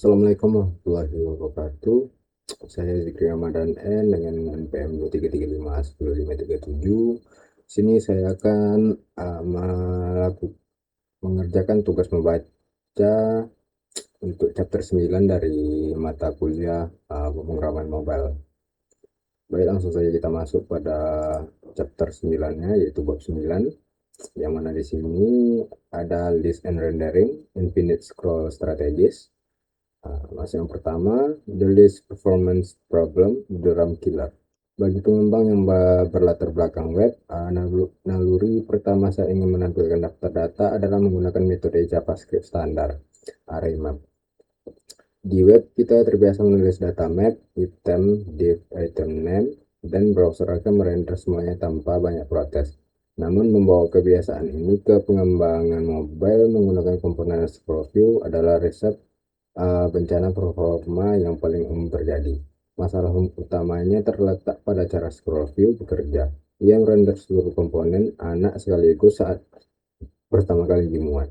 Assalamualaikum warahmatullahi wabarakatuh. Saya Zikri Ramadan N dengan NPM 233510537. Sini saya akan mengerjakan tugas membaca untuk chapter 9 dari mata kuliah pemrograman mobile. Baik, langsung saja kita masuk pada chapter 9-nya, yaitu bab 9, yang mana di sini ada list and rendering infinite scroll strategies. Masih yang pertama, the least performance problem, the RAM killer. Bagi pengembang yang berlatar belakang web, naluri pertama saya ingin menampilkan daftar data adalah menggunakan metode JavaScript standar, array map. Di web, kita terbiasa menulis data map, item, div, item name, dan browser akan merender semuanya tanpa banyak protes. Namun, membawa kebiasaan ini ke pengembangan mobile menggunakan komponen scroll view adalah resep bencana performa yang paling umum terjadi. Masalah utamanya terletak pada cara scroll view bekerja. Ia merender seluruh komponen anak sekaligus saat pertama kali dimuat.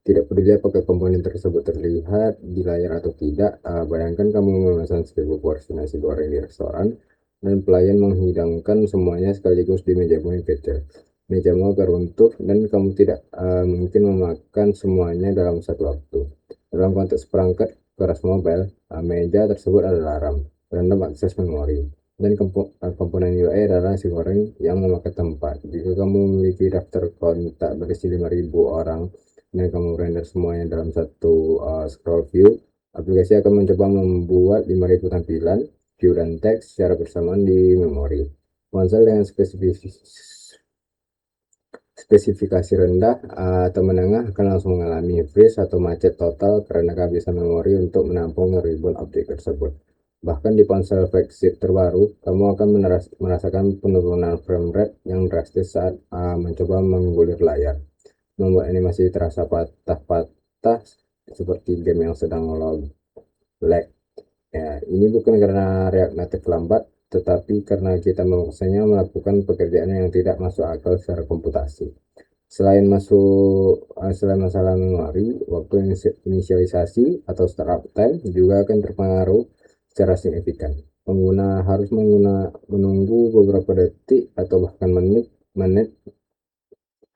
Tidak peduli apakah komponen tersebut terlihat di layar atau tidak, bayangkan kamu memesan 1000 porsi nasi goreng di restoran dan pelayan menghidangkan semuanya sekaligus di mejamu yang kecil. Mejamu akan runtuh dan kamu tidak mungkin memakan semuanya dalam satu waktu. Dalam konteks perangkat keras mobile, meja tersebut adalah RAM, random access memory, dan komponen UI adalah nasi goreng yang memakan tempat. Jika kamu memiliki daftar kontak berisi 5000 orang dan kamu render semuanya dalam satu scroll view, aplikasi akan mencoba membuat 5000 tampilan, view, dan teks secara bersamaan di memori. Ponsel dengan spesifikasi rendah atau menengah akan langsung mengalami freeze atau macet total karena kehabisan memori untuk menampung ribuan objek tersebut. Bahkan di ponsel flagship terbaru, kamu akan merasakan penurunan frame rate yang drastis saat mencoba menggulir layar, membuat animasi terasa patah-patah seperti game yang sedang lag. Ya, ini bukan karena React Native lambat, tetapi karena kita memaksanya melakukan pekerjaan yang tidak masuk akal secara komputasi. Selain masalah memori, waktu inisialisasi atau startup time juga akan terpengaruh secara signifikan. Pengguna harus menunggu beberapa detik atau bahkan menit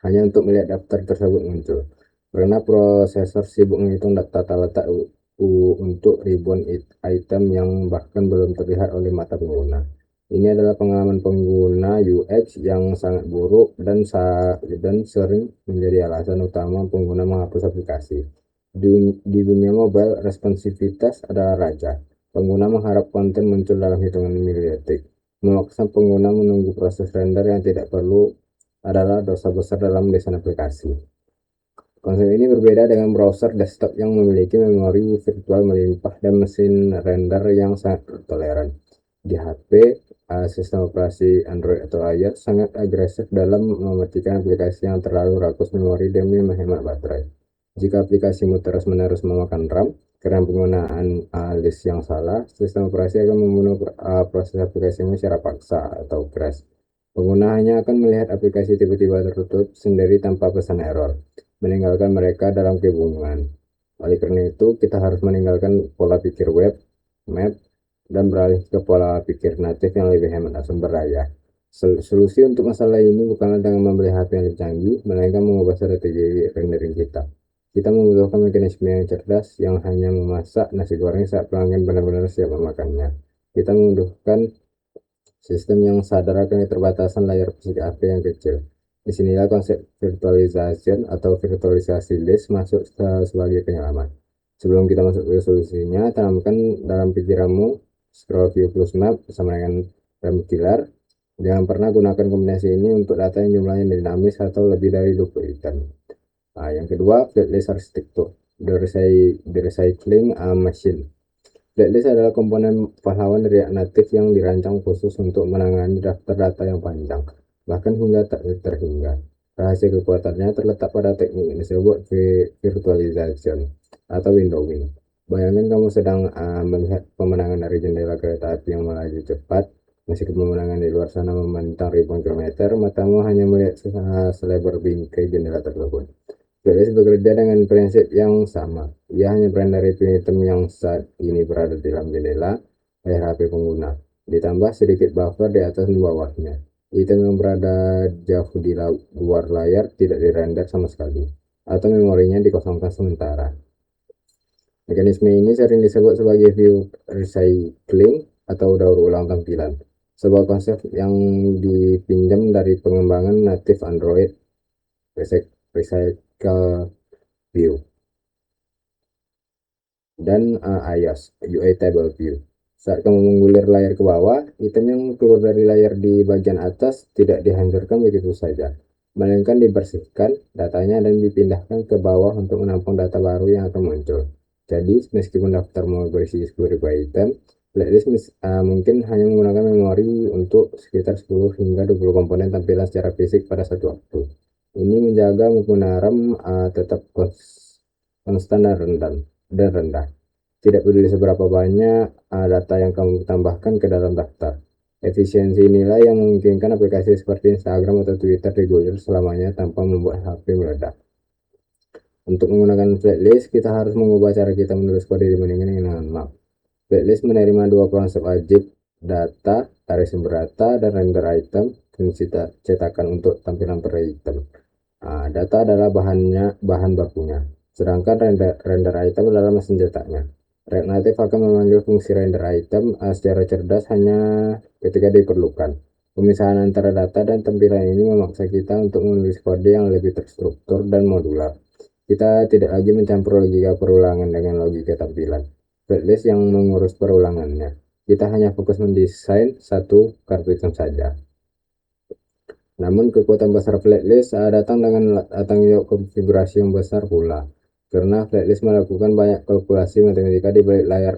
hanya untuk melihat daftar tersebut muncul, karena prosesor sibuk menghitung tata letak untuk ribuan item yang bahkan belum terlihat oleh mata pengguna. Ini adalah pengalaman pengguna UX yang sangat buruk dan sering menjadi alasan utama pengguna menghapus aplikasi. Di dunia mobile, responsivitas adalah raja. Pengguna mengharap konten muncul dalam hitungan milidetik. Memaksa pengguna menunggu proses render yang tidak perlu adalah dosa besar dalam desain aplikasi. Konsep ini berbeda dengan browser desktop yang memiliki memori virtual melimpah dan mesin render yang sangat toleran. Di HP, sistem operasi Android atau iOS sangat agresif dalam mematikan aplikasi yang terlalu rakus memori demi menghemat baterai. Jika aplikasimu terus-menerus memakan RAM karena penggunaan list yang salah, sistem operasi akan membunuh proses aplikasimu secara paksa atau crash. Pengguna hanya akan melihat aplikasi tiba-tiba tertutup sendiri tanpa pesan error, meninggalkan mereka dalam kebingungan. Oleh karena itu, kita harus meninggalkan pola pikir web, map, dan beralih ke pola pikir natif yang lebih hemat sumber daya. Solusi untuk masalah ini bukanlah dengan membeli HP yang lebih canggih, melainkan mengubah strategi rendering kita. Kita membutuhkan mekanisme yang cerdas yang hanya memasak nasi goreng saat pelanggan benar-benar siap memakannya. Kita membutuhkan sistem yang sadar akan keterbatasan layar fisik HP yang kecil. Disinilah konsep virtualization atau virtualisasi list masuk sebagai penyelamat. Sebelum kita masuk ke solusinya, tanamkan dalam pikiranmu scroll view plus map bersama dengan RAM killer. Jangan pernah gunakan kombinasi ini untuk data yang jumlahnya dinamis atau lebih dari 20 item. Yang kedua, flatlist architecture, the recycling machine. Flatlist adalah komponen pahlawan React Native yang dirancang khusus untuk menangani daftar data yang panjang, bahkan hingga tak terhingga. Rahasia kekuatannya terletak pada teknik yang disebut virtualization atau windowing. Bayangkan kamu sedang melihat pemandangan dari jendela kereta api yang melaju cepat. Meskipun pemandangan di luar sana membentang ribuan kilometer, matamu hanya melihat selebar bingkai jendela tersebut. Flatlist bekerja dengan prinsip yang sama. Ia hanya berandai item yang saat ini berada di dalam jendela layar HP pengguna, ditambah sedikit buffer di atas dan bawahnya. Item yang berada jauh di luar layar tidak dirender sama sekali, atau memorinya dikosongkan sementara. Mekanisme ini sering disebut sebagai view recycling atau daur ulang tampilan, sebuah konsep yang dipinjam dari pengembangan native Android Recycle View dan iOS UI Table View. Saat kamu menggulir layar ke bawah, item yang keluar dari layar di bagian atas tidak dihancurkan begitu saja, melainkan dibersihkan datanya dan dipindahkan ke bawah untuk menampung data baru yang akan muncul. Jadi, meskipun daftar mau berisi 10.000 item, Flatlist mungkin hanya menggunakan memori untuk sekitar 10 hingga 20 komponen tampilan secara fisik pada satu waktu. Ini menjaga pengguna RAM tetap konstan dan rendah. Tidak peduli seberapa banyak data yang kamu tambahkan ke dalam daftar. Efisiensi inilah yang memungkinkan aplikasi seperti Instagram atau Twitter digulir selamanya tanpa membuat HP meledak. Untuk menggunakan Flatlist, kita harus mengubah cara kita menulis kode dibandingkan dengan map. Flatlist menerima dua konsep wajib, data, tarik sumber data, dan render item, dan cetakan untuk tampilan per item. Data adalah bahan bakunya, sedangkan render item adalah mesin cetaknya. React Native akan memanggil fungsi render item secara cerdas hanya ketika diperlukan. Pemisahan antara data dan tampilan ini memaksa kita untuk menulis kode yang lebih terstruktur dan modular. Kita tidak lagi mencampur logika perulangan dengan logika tampilan Flatlist yang mengurus perulangannya. Kita hanya fokus mendesain satu kartu item saja. Namun kekuatan besar Flatlist datang dengan tanggung jawab konfigurasi yang besar pula, karena Flatlist melakukan banyak kalkulasi matematika di balik layar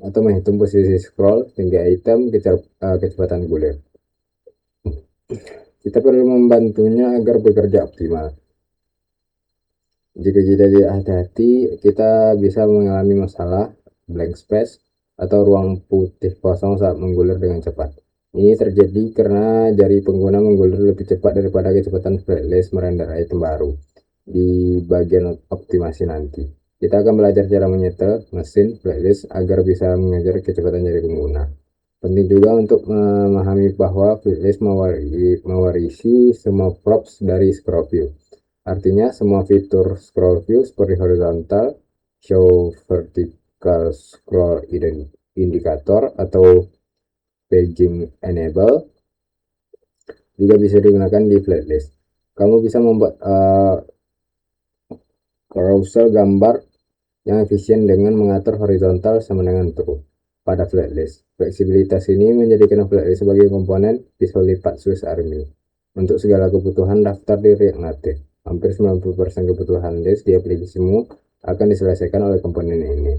atau menghitung posisi scroll, tinggi item, kecepatan gulir. Kita perlu membantunya agar bekerja optimal. Jika kita tidak hati-hati, kita bisa mengalami masalah blank space atau ruang putih kosong saat menggulir dengan cepat. Ini terjadi karena jari pengguna menggulir lebih cepat daripada kecepatan Flatlist merender item baru di bagian optimasi nanti. Kita akan belajar cara menyetel mesin Flatlist agar bisa mengejar kecepatan jari pengguna. Penting juga untuk memahami bahwa Flatlist mewarisi semua props dari scroll view. Artinya semua fitur scroll view seperti horizontal, show vertical scroll indicator atau paging enable juga bisa digunakan di Flatlist. Kamu bisa membuat carousel gambar yang efisien dengan mengatur horizontal sama dengan true pada Flatlist. Fleksibilitas ini menjadikan Flatlist sebagai komponen pisau lipat Swiss Army untuk segala kebutuhan daftar di React Native. Hampir 90% kebutuhan list di aplikasimu akan diselesaikan oleh komponen ini.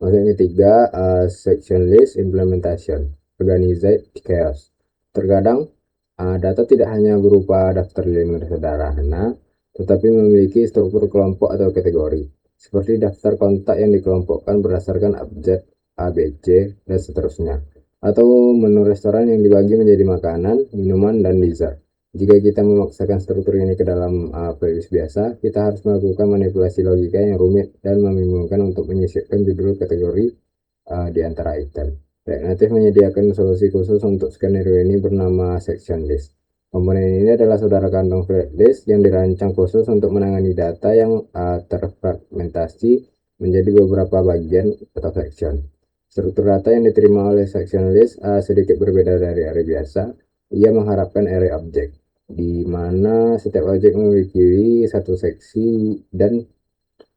Yang ketiga, section list implementation, organized chaos. Terkadang data tidak hanya berupa daftar linear sederhana, tetapi memiliki struktur kelompok atau kategori, seperti daftar kontak yang dikelompokkan berdasarkan abjad A, B, C, dan seterusnya, atau menu restoran yang dibagi menjadi makanan, minuman, dan dessert. Jika kita memaksakan struktur ini ke dalam playlist biasa, kita harus melakukan manipulasi logika yang rumit dan membingungkan untuk menyisipkan judul kategori di antara item. React Native menyediakan solusi khusus untuk skenario ini bernama section list. Komponen ini adalah saudara kandung Flatlist yang dirancang khusus untuk menangani data yang terfragmentasi menjadi beberapa bagian atau section. Struktur data yang diterima oleh section list sedikit berbeda dari array biasa. Ia mengharapkan array object, di mana setiap objek memiliki satu seksi dan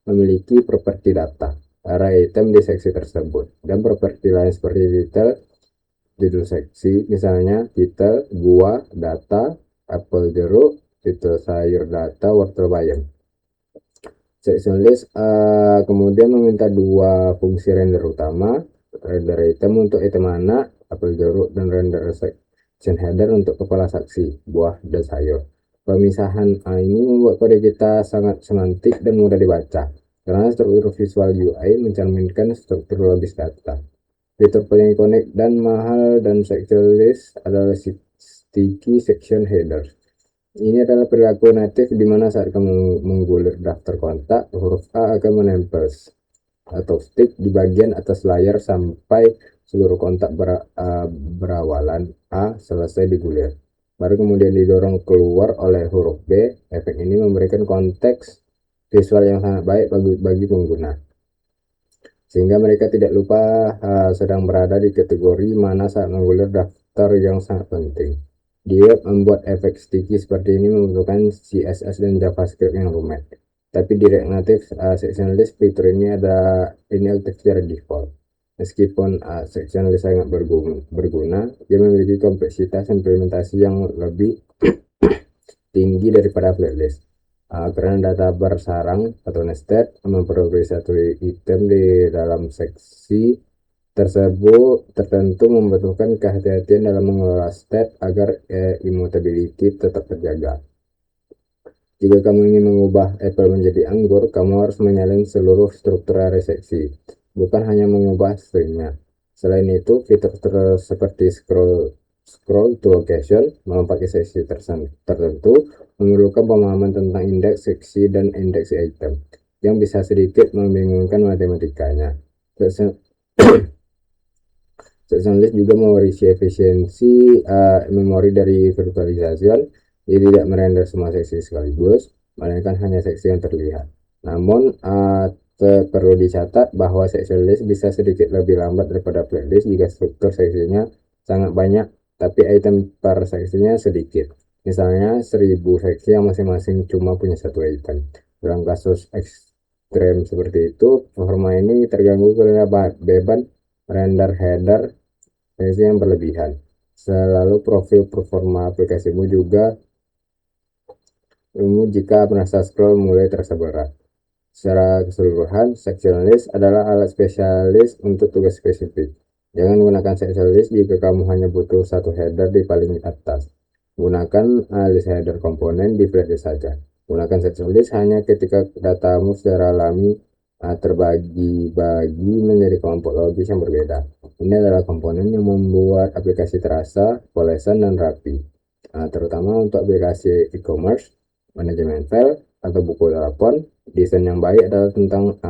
memiliki properti data, array item di seksi tersebut, dan properti lain seperti title, judul seksi, misalnya title, buah, data, apel jeruk, title sayur data, wortel bayam. Section list kemudian meminta dua fungsi render utama, render item untuk item anak, apel jeruk, dan render section header untuk kepala saksi, buah, dan sayur. Pemisahan ini membuat kode kita sangat semantik dan mudah dibaca, karena struktur visual UI mencerminkan struktur logis data. Fitur paling ikonik dan mahal dan section list adalah sticky section header. Ini adalah perilaku natif di mana saat kamu menggulir daftar kontak, huruf A akan menempel atau stick di bagian atas layar sampai seluruh kontak berawalan A selesai digulir. Baru kemudian didorong keluar oleh huruf B. Efek ini memberikan konteks visual yang sangat baik bagi pengguna, sehingga mereka tidak lupa sedang berada di kategori mana saat menggulir daftar yang sangat penting. Dia membuat efek sticky seperti ini membutuhkan CSS dan JavaScript yang rumit. Tapi di React Native section list fitur ini aktif secara default. Meskipun section list sangat berguna, dia memiliki kompleksitas implementasi yang lebih tinggi daripada playlist. Karena data bersarang atau nested memperoleh satu item di dalam seksi tersebut tertentu membutuhkan kehati-hatian dalam mengelola state agar immutability tetap terjaga. Jika kamu ingin mengubah apple menjadi anggur, kamu harus menyalin seluruh struktur area seksi, bukan hanya mengubah stringnya. Selain itu, fitur seperti scroll to location melompat ke seksi tertentu memerlukan pemahaman tentang indeks seksi dan indeks item, yang bisa sedikit membingungkan matematikanya. Section list juga mewarisi efisiensi memori dari virtualization. Dia tidak merender semua seksi sekaligus, melainkan hanya seksi yang terlihat. Namun perlu dicatat bahwa section list bisa sedikit lebih lambat daripada playlist jika struktur seksinya sangat banyak tapi item per seksinya sedikit. Misalnya 1000 seksi yang masing-masing cuma punya satu item. Dalam kasus ekstrem seperti itu, performa ini terganggu karena beban render header yang berlebihan. Selalu profil performa aplikasimu juga jika merasa scroll mulai terasa berat. Secara keseluruhan, section list adalah alat spesialis untuk tugas spesifik. Jangan gunakan section list jika kamu hanya butuh satu header di paling atas. Gunakan list header komponen di playlist saja. Gunakan section list hanya ketika datamu secara alami terbagi-bagi menjadi kelompok logis yang berbeda. Ini adalah komponen yang membuat aplikasi terasa polesan dan rapi, terutama untuk aplikasi e-commerce, manajemen file, atau buku telepon. Desain yang baik adalah tentang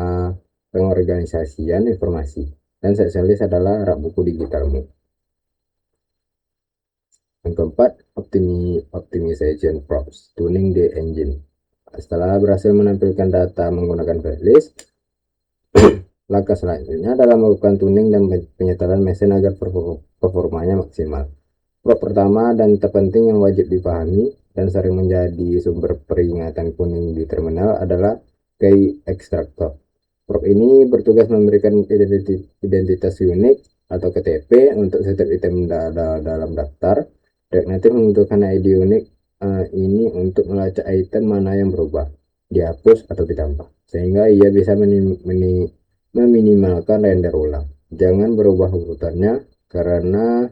pengorganisasian informasi, dan section list adalah rak buku digitalmu. Yang keempat, optimization props, tuning the engine. Setelah berhasil menampilkan data menggunakan playlist, langkah selanjutnya adalah melakukan tuning dan penyetelan mesin agar performanya maksimal. Prop pertama dan terpenting yang wajib dipahami dan sering menjadi sumber peringatan kuning di terminal adalah key extractor. Prop ini bertugas memberikan identitas unik atau KTP untuk setiap item dalam daftar. React Native membutuhkan ID unik ini untuk melacak item mana yang berubah, dihapus atau ditambah, sehingga ia bisa meminimalkan render ulang. Jangan berubah urutannya karena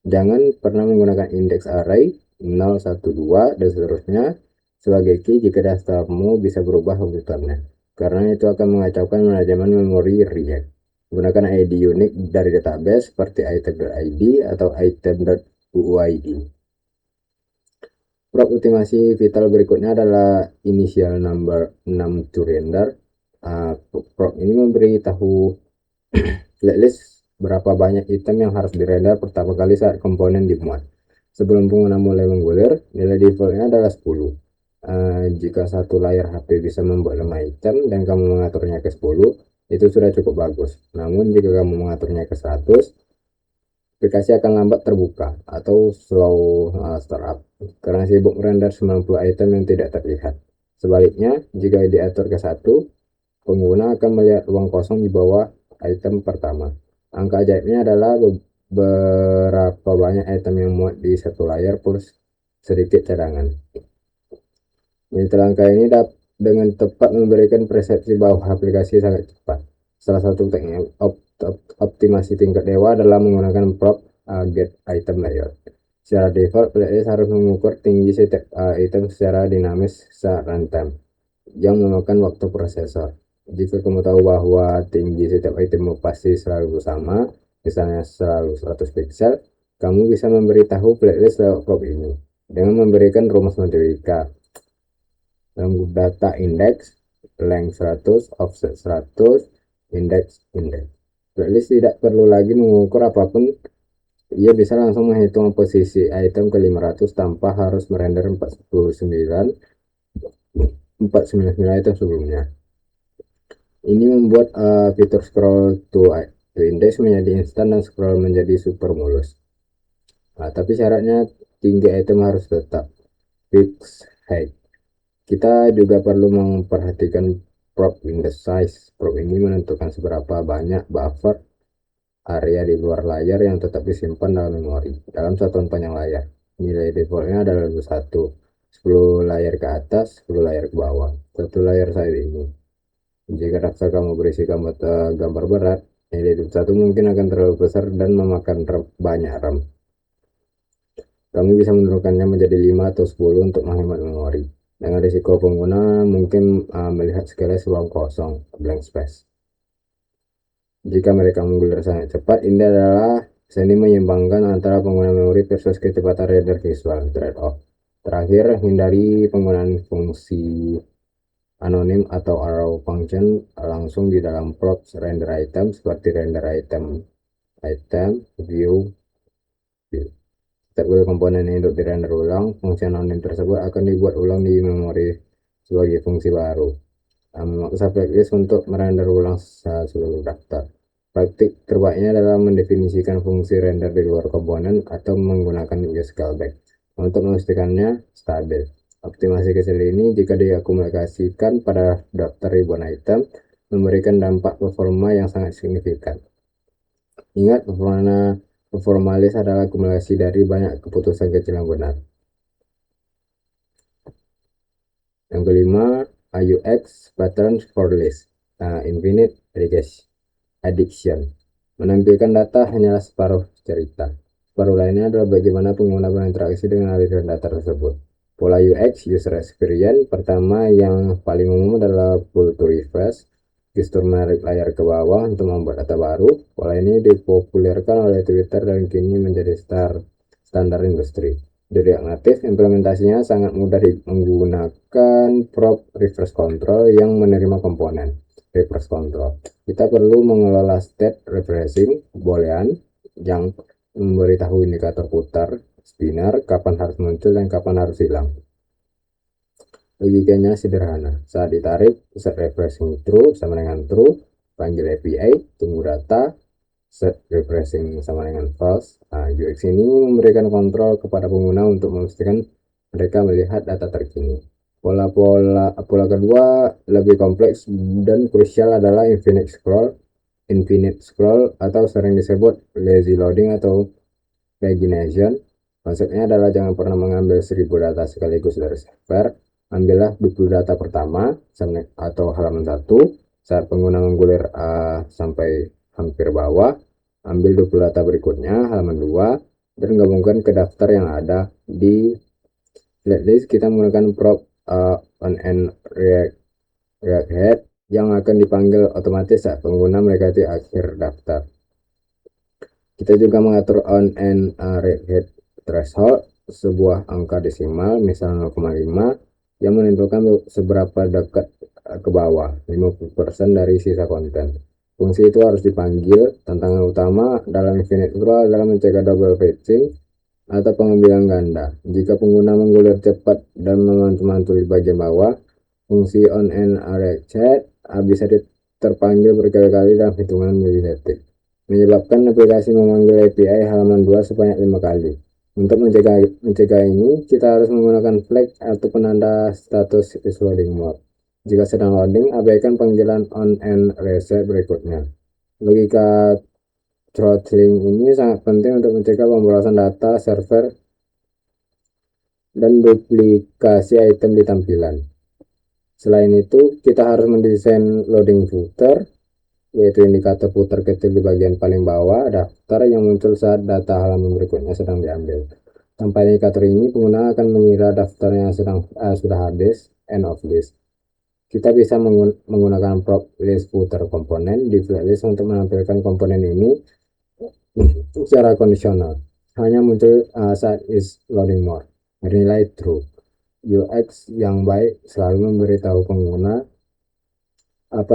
jangan pernah menggunakan indeks array 0, 1, 2 dan seterusnya sebagai key jika daftarmu bisa berubah urutannya, karena itu akan mengacaukan manajemen memori React. Gunakan ID unik dari database seperti item.id atau item.uid. Prop optimasi vital berikutnya adalah initial number 6 to render. Prop ini memberitahu playlist berapa banyak item yang harus dirender pertama kali saat komponen dimuat. Sebelum pengguna mulai menggulir, nilai defaultnya adalah 10. Jika satu layar HP bisa membuat 5 item dan kamu mengaturnya ke 10, itu sudah cukup bagus. Namun jika kamu mengaturnya ke 100, aplikasi akan lambat terbuka atau slow startup karena sibuk render 90 item yang tidak terlihat. Sebaliknya, jika diatur ke 1, pengguna akan melihat ruang kosong di bawah item pertama. Angka ajaibnya adalah berapa banyak item yang muat di satu layar plus sedikit cadangan. Langkah ini dengan tepat memberikan persepsi bahwa aplikasi sangat cepat. Salah satu teknik optimasi tingkat dewa adalah menggunakan prop get item layout. Secara default, playlist harus mengukur tinggi setiap item secara dinamis saat runtime, yang memakan waktu prosesor. Jika kamu tahu bahwa tinggi setiap item pasti selalu sama, misalnya selalu 100 pixel, Kamu bisa memberitahu playlist lewat prop ini dengan memberikan rumus matematika dalam data index, length 100, offset 100, index. Playlist tidak perlu lagi mengukur apapun, ia bisa langsung menghitung posisi item ke 500 tanpa harus merender 499 item sebelumnya. Ini membuat fitur scroll to index menjadi instan dan scroll menjadi super mulus. Nah, tapi syaratnya tinggi item harus tetap fix height. Kita juga perlu memperhatikan prop window size. Prop ini menentukan seberapa banyak buffer area di luar layar yang tetap disimpan dalam memori dalam satuan panjang layar. Nilai defaultnya adalah 21, 10 layar ke atas, 10 layar ke bawah. Satu layar saya ini. Jika daftar kamu berisi gambar berat, nilai 21 mungkin akan terlalu besar dan memakan banyak RAM. Kamu bisa menurunkannya menjadi 5 atau 10 untuk menghemat memori. Dengan risiko pengguna mungkin melihat sekilas ruang kosong, blank space. Jika mereka menggulir sangat cepat, ini adalah seni menyeimbangkan antara pengguna memori versus kecepatan render visual, trade-off. Terakhir, hindari penggunaan fungsi anonim atau arrow function langsung di dalam props render item seperti render item view. Setiap komponen ini untuk dirender ulang, fungsi anonim tersebut akan dibuat ulang di memori sebagai fungsi baru. Memaksa playlist untuk merender ulang seluruh daftar. Praktik terbaiknya adalah mendefinisikan fungsi render di luar komponen atau menggunakan use callback untuk memastikannya stabil. Optimasi kecil ini jika diakumulasikan pada daftar ribuan item memberikan dampak performa yang sangat signifikan. Ingat, performa list adalah akumulasi dari banyak keputusan kecil yang benar. Yang kelima, AUX patterns for list, infinite addiction. Menampilkan data hanyalah separuh cerita. Separuh lainnya adalah bagaimana pengguna berinteraksi dengan aliran data tersebut. Pola UX, user experience, pertama yang paling umum adalah pull to refresh, gestur menarik layar ke bawah untuk membuat data baru. Pola ini dipopulerkan oleh Twitter dan kini menjadi standar industri. Di React Native, implementasinya sangat mudah menggunakan prop refresh control yang menerima komponen refresh control. Kita perlu mengelola state refreshing boolean yang memberitahu indikator putar spinner kapan harus muncul dan kapan harus hilang. Logikanya sederhana. Saat ditarik, set refreshing true sama dengan true, panggil API, tunggu data, set refreshing sama dengan false. UX ini memberikan kontrol kepada pengguna untuk memastikan mereka melihat data terkini. Pola kedua lebih kompleks dan krusial adalah infinite scroll atau sering disebut lazy loading atau pagination. Konsepnya adalah jangan pernah mengambil 1000 data sekaligus dari server. Ambillah 20 data pertama atau halaman 1 saat pengguna menggulir sampai hampir bawah. Ambil 20 data berikutnya halaman 2 dan gabungkan ke daftar yang ada di playlist. Kita menggunakan prop on and react head yang akan dipanggil otomatis saat pengguna mendekati akhir daftar. Kita juga mengatur on and react head threshold, sebuah angka desimal misal 0,5 yang menentukan seberapa dekat ke bawah 50% dari sisa konten. Fungsi itu harus dipanggil. Tantangan utama dalam infinite scroll adalah mencegah double fetching atau pengambilan ganda. Jika pengguna menggulir cepat dan memantul di bagian bawah, fungsi on and react head bisa terpanggil berkali-kali dalam hitungan milidetik, menyebabkan aplikasi memanggil API halaman 2 sebanyak 5 kali. Untuk mencegah ini, kita harus menggunakan flag atau penanda status is loading mode. Jika sedang loading, abaikan panggilan on and reset berikutnya. Logika throttling ini sangat penting untuk mencegah pemborosan data server dan duplikasi item di tampilan. Selain itu, kita harus mendesain loading footer, yaitu indikator putar kecil di bagian paling bawah daftar yang muncul saat data halaman berikutnya sedang diambil. Tanpa indikator ini, pengguna akan mengira daftarnya sudah habis, end of list. Kita bisa menggunakan prop list footer komponen di playlist untuk menampilkan komponen ini secara kondisional. hanya muncul saat is loading more. Bernilai true. UX yang baik selalu memberitahu pengguna apa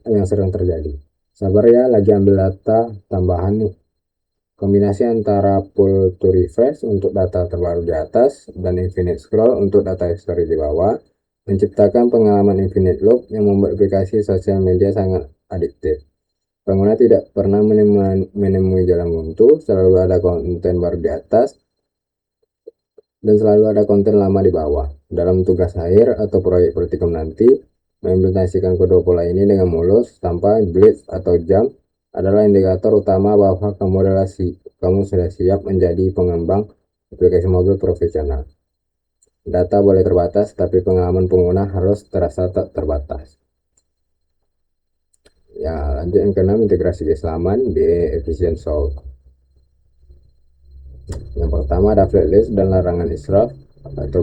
yang sedang terjadi. Sabar ya, lagi ambil data tambahan nih. Kombinasi antara pull to refresh untuk data terbaru di atas dan infinite scroll untuk data history di bawah menciptakan pengalaman infinite loop yang membuat aplikasi sosial media sangat adiktif. Pengguna tidak pernah menemui jalan buntu, selalu ada konten baru di atas dan selalu ada konten lama di bawah. Dalam tugas akhir atau proyek praktikum nanti, mengimplementasikan kedua pola ini dengan mulus tanpa glitch atau jam adalah indikator utama bahwa kamu sudah siap menjadi pengembang aplikasi mobil profesional. Data boleh terbatas, tapi pengalaman pengguna harus terasa tak terbatas. Ya, lanjut yang keenam, integrasi keislaman di efficient solve. Yang pertama ada flatlist dan larangan israf atau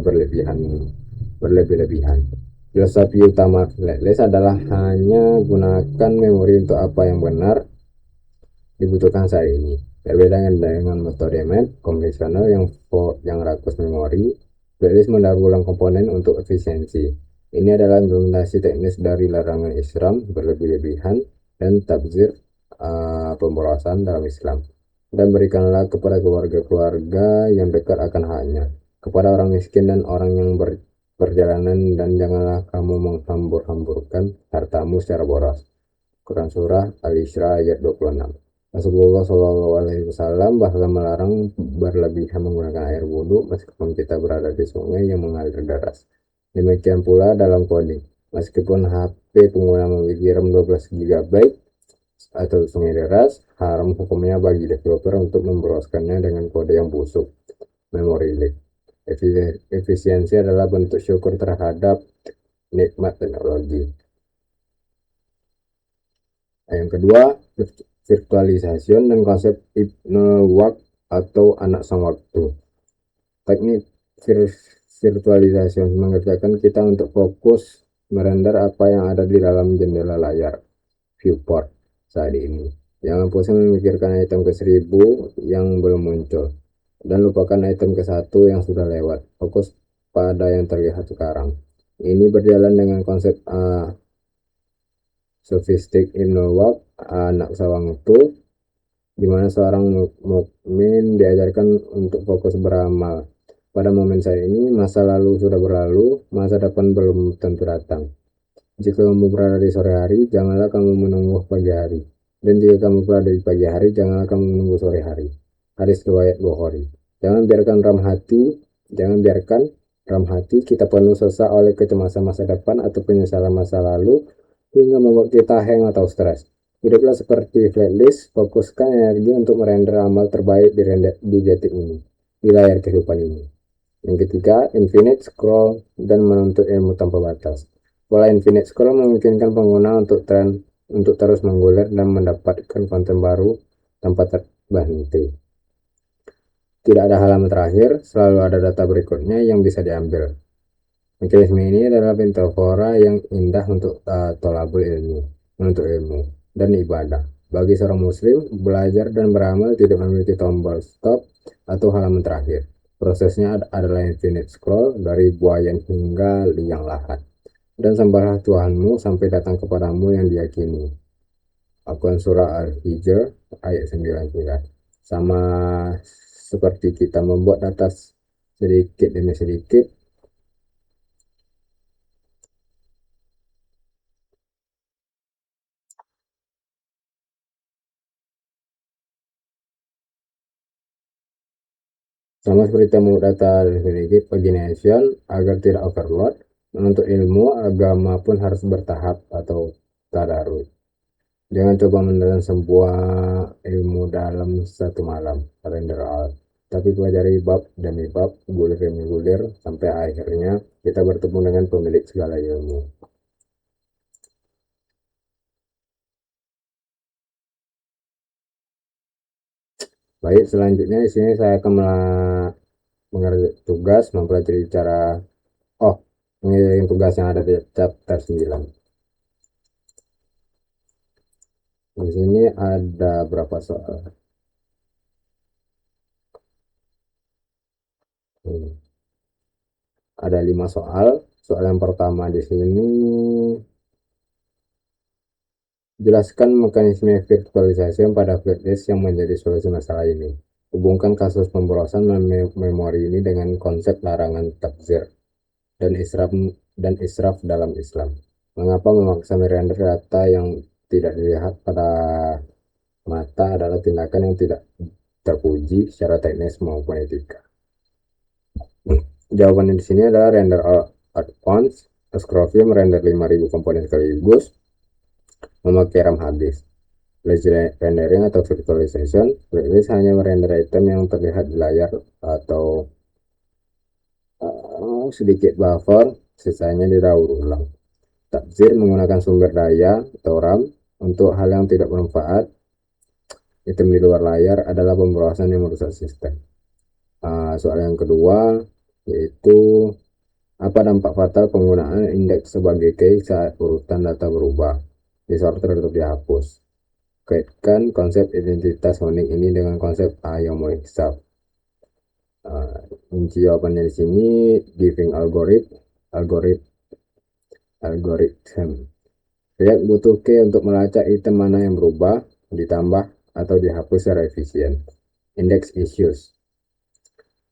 berlebih-lebihan. Filosofi utama flatlist adalah hanya gunakan memori untuk apa yang benar dibutuhkan saat ini. Berbeda dengan metode map konvensional yang rakus memori, flatlist mendaur ulang komponen untuk efisiensi. Ini adalah implementasi teknis dari larangan Islam berlebih-lebihan dan tabzir pemborosan dalam Islam. Dan berikanlah kepada keluarga-keluarga yang dekat akan haknya, kepada orang miskin dan orang yang berperjalanan, dan janganlah kamu menghambur-hamburkan hartamu secara boros. Quran Surah Al-Isra ayat 26. Rasulullah Shallallahu Alaihi Wasallam bahkan melarang berlebihan menggunakan air wudhu meskipun kita berada di sungai yang mengalir deras. Demikian pula dalam coding, meskipun HP pengguna memiliki RAM 12 GB atau sungai deras, haram hukumnya bagi developer untuk memboroskannya dengan kode yang busuk, memory leak. Efisiensi adalah bentuk syukur terhadap nikmat teknologi. Yang kedua, virtualisasi dan konsep Ibnul Waqt atau anak sang waktu. Teknik virtualisasi mengerjakan kita untuk fokus merender apa yang ada di dalam jendela layar viewport saat ini. Jangan pusing memikirkan item ke-1000 yang belum muncul, dan lupakan item ke-1 yang sudah lewat. Fokus pada yang terlihat sekarang. Ini berjalan dengan konsep sofistik Ibnul Waqt, anak sawang itu, di mana seorang mukmin diajarkan untuk fokus beramal. Pada momen saat ini, masa lalu sudah berlalu, masa depan belum tentu datang. Jika kamu berada di sore hari, janganlah kamu menunggu pagi hari. Dan jika kamu berada di pagi hari, janganlah kamu menunggu sore hari. Hadis riwayat Bukhari. Jangan biarkan ram hati kita penuh sesak oleh kecemasan masa depan atau penyesalan masa lalu hingga membuat kita hang atau stres. Hiduplah seperti flatlist, fokuskan energi untuk merender amal terbaik di detik ini, di layar kehidupan ini. Yang ketiga, infinite scroll dan menuntut ilmu tanpa batas. Pola infinite scroll memungkinkan pengguna untuk terus menggulir dan mendapatkan konten baru tanpa terhenti. Tidak ada halaman terakhir, selalu ada data berikutnya yang bisa diambil. Mekanisme ini adalah metafora yang indah untuk tolabul ilmu, menuntut ilmu, dan ibadah. Bagi seorang muslim, belajar dan beramal tidak memiliki tombol stop atau halaman terakhir. Prosesnya adalah infinite scroll dari buayan hingga liang lahat. Dan sembahlah Tuhanmu sampai datang kepadamu yang diyakini. Al-Quran Surah Al-Hijr ayat 99. Sama seperti kita membuat data sedikit demi sedikit, sama seperti temu data sedikit pagination agar tidak overload. Menuntut ilmu agama pun harus bertahap atau tadarus. Jangan coba menelan sebuah ilmu dalam satu malam, kalender out. Tapi pelajari bab demi bab, gulir demi gulir, sampai akhirnya kita bertemu dengan pemilik segala ilmu. Baik, selanjutnya di sini saya akan mengerjakan tugas mempelajari cara mengirim tugas yang ada di chapter 9. Di sini ada berapa soal? Ada 5 soal. Soal yang pertama di sini, jelaskan mekanisme virtualisasi pada flash disk yang menjadi solusi masalah ini. Hubungkan kasus pemborosan memori ini dengan konsep larangan takzir dan israf dalam Islam. Mengapa memaksa merender data yang tidak dilihat pada mata adalah tindakan yang tidak terpuji secara teknis maupun etika? Jawabannya di sini adalah render at once. Scrovium merender 5000 komponen sekaligus memakai RAM habis. Flash rendering atau virtualization, flash hanya merender item yang terlihat di layar atau sedikit buffer, sisanya didaur ulang. Takzir menggunakan sumber daya atau RAM untuk hal yang tidak bermanfaat. Item di luar layar adalah pemborosan yang merusak sistem. Soal yang kedua yaitu, apa dampak fatal penggunaan indeks sebagai key saat urutan data berubah, disorter atau dihapus? Kaitkan konsep identitas honing ini dengan konsep Ayomohisab. Kunci jawabannya di sini, giving algorithm. React butuh key untuk melacak item mana yang berubah, ditambah, atau dihapus secara efisien. Index issues.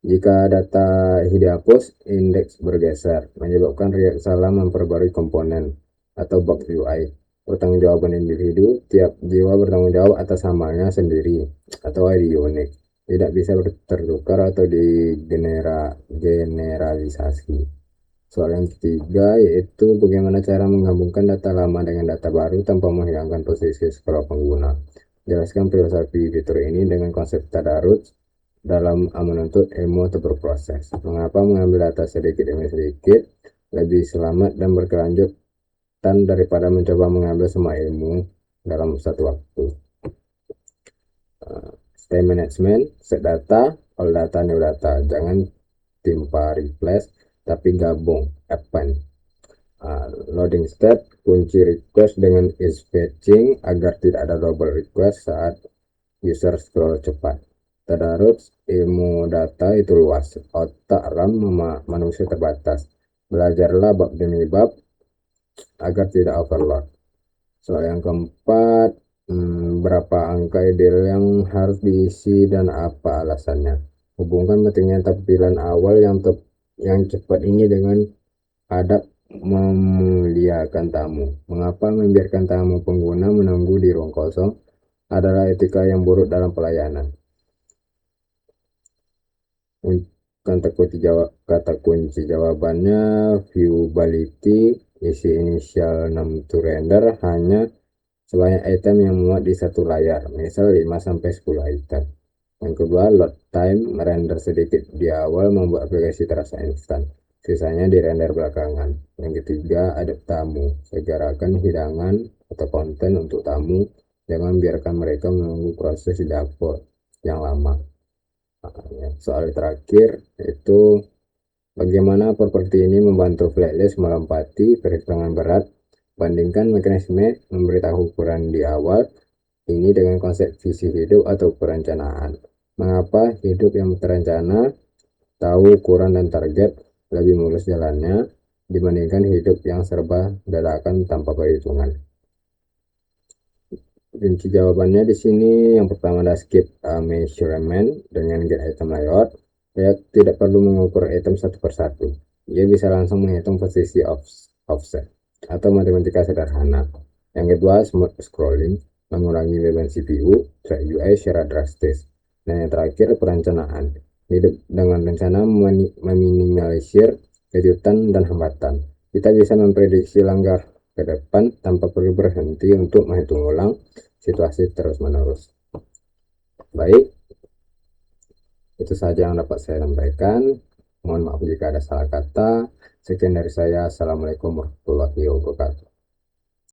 Jika data dihapus, indeks bergeser, menyebabkan React salah memperbarui komponen atau bug UI. Pertanggungjawaban individu, tiap jiwa bertanggung jawab atas amalnya sendiri atau ID unik, tidak bisa tertukar atau digeneralisasi. Soal yang ketiga yaitu, bagaimana cara menggabungkan data lama dengan data baru tanpa menghilangkan posisi scroll pengguna. Jelaskan filosofi fitur ini dengan konsep tadarus dalam menuntut ilmu atau berproses. Mengapa mengambil data sedikit demi sedikit lebih selamat dan berkelanjutan daripada mencoba mengambil semua ilmu dalam satu waktu. Stay management, set data, all data, new data. Jangan timpa replace, tapi gabung, append. Loading state, kunci request dengan is fetching agar tidak ada double request saat user scroll cepat. Tadarus, ilmu data itu luas, otak RAM manusia terbatas. Belajarlah bab demi bab agar tidak overload. Soal yang keempat, berapa angka ideal yang harus diisi dan apa alasannya? Hubungkan pentingnya tampilan awal yang cepat ini dengan adab memuliakan tamu. Mengapa membiarkan tamu pengguna menunggu di ruang kosong adalah etika yang buruk dalam pelayanan? Kata kunci jawabannya, viewability, isi inisial 6 to render hanya sebanyak item yang muat di satu layar, misal 5-10 item. Yang kedua, load time, merender sedikit di awal membuat aplikasi terasa instan, sisanya di render belakangan. Yang ketiga, ada tamu, segerakan hidangan atau konten untuk tamu, jangan biarkan mereka menunggu proses di dapur yang lama. Soal terakhir itu, bagaimana properti ini membantu flatlist melempati perhitungan berat. Bandingkan mekanisme memberitahu ukuran di awal ini dengan konsep visi hidup atau perencanaan. Mengapa hidup yang terencana, tahu ukuran dan target, lebih mulus jalannya dibandingkan hidup yang serba dadakan tanpa perhitungan? Kunci jawabannya di sini, yang pertama ada skip measurement dengan get item layout. Ya, tidak perlu mengukur item satu persatu. Ia bisa langsung menghitung posisi offset atau matematika sederhana. Yang kedua, smooth scrolling, mengurangi beban CPU, track UI secara drastis. Dan yang terakhir, perencanaan. Hidup dengan rencana meminimalisir kejutan dan hambatan. Kita bisa memprediksi langkah ke depan tanpa perlu berhenti untuk menghitung ulang situasi terus-menerus. Baik, itu saja yang dapat saya sampaikan. Mohon maaf jika ada salah kata. Sekian dari saya. Assalamualaikum warahmatullahi wabarakatuh.